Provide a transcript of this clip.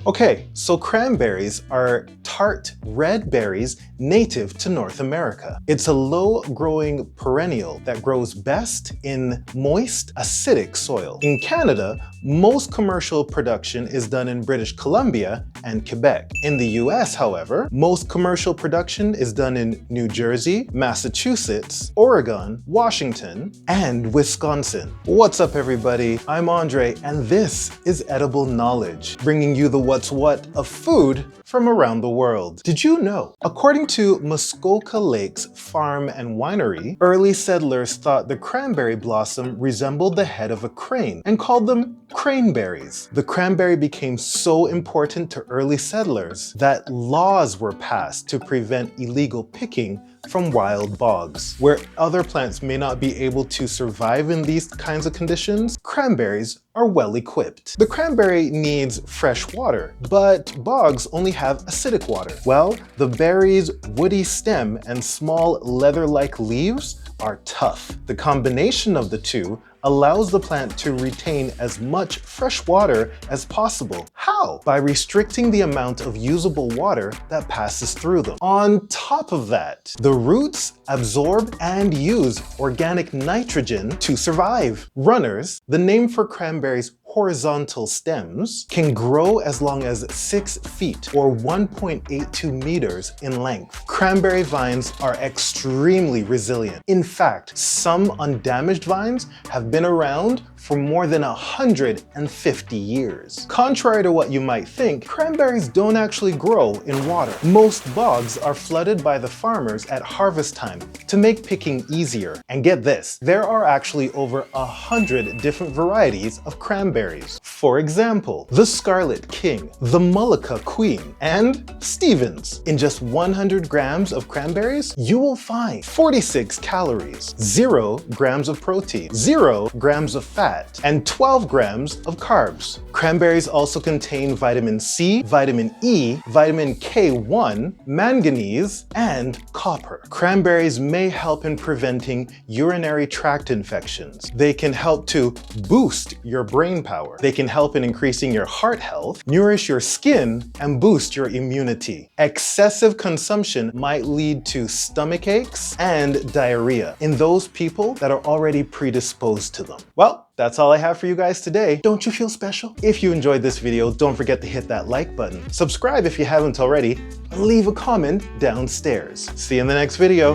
Okay, so cranberries are tart red berries native to North America. It's a low-growing perennial that grows best in moist, acidic soil. In Canada, most commercial production is done in British Columbia and Quebec. In the US, however, most commercial production is done in New Jersey, Massachusetts, Oregon, Washington, and Wisconsin. What's up, everybody? I'm Andre, and this is Edible Knowledge, bringing you the what's what of food from around the world. Did you know? According to Muskoka Lakes Farm and Winery, early settlers thought the cranberry blossom resembled the head of a crane and called them cranberries. The cranberry became so important to early settlers that laws were passed to prevent illegal picking from wild bogs. Where other plants may not be able to survive in these kinds of conditions, cranberries are well equipped. The cranberry needs fresh water, but bogs only have acidic water. Well, the berry's woody stem and small leather-like leaves are tough. The combination of the two allows the plant to retain as much fresh water as possible. How? By restricting the amount of usable water that passes through them. On top of that, the roots absorb and use organic nitrogen to survive. Runners, the name for cranberries' horizontal stems, can grow as long as 6 feet or 1.82 meters in length. Cranberry vines are extremely resilient. In fact, some undamaged vines have been around for more than 150 years. Contrary to what you might think, cranberries don't actually grow in water. Most bogs are flooded by the farmers at harvest time to make picking easier. And get this, there are actually over 100 different varieties of cranberries. For example, the Scarlet King, the Mullica Queen, and Stevens. In just 100 grams of cranberries, you will find 46 calories, 0 grams of protein, 0 grams of fat, and 12 grams of carbs. Cranberries also contain vitamin C, vitamin E, vitamin K1, manganese, and copper. Cranberries may help in preventing urinary tract infections. They can help to boost your brain power. They can help in increasing your heart health, nourish your skin, and boost your immunity. Excessive consumption might lead to stomach aches and diarrhea in those people that are already predisposed to them. Well, that's all I have for you guys today. Don't you feel special? If you enjoyed this video, don't forget to hit that like button. Subscribe if you haven't already, and leave a comment downstairs. See you in the next video.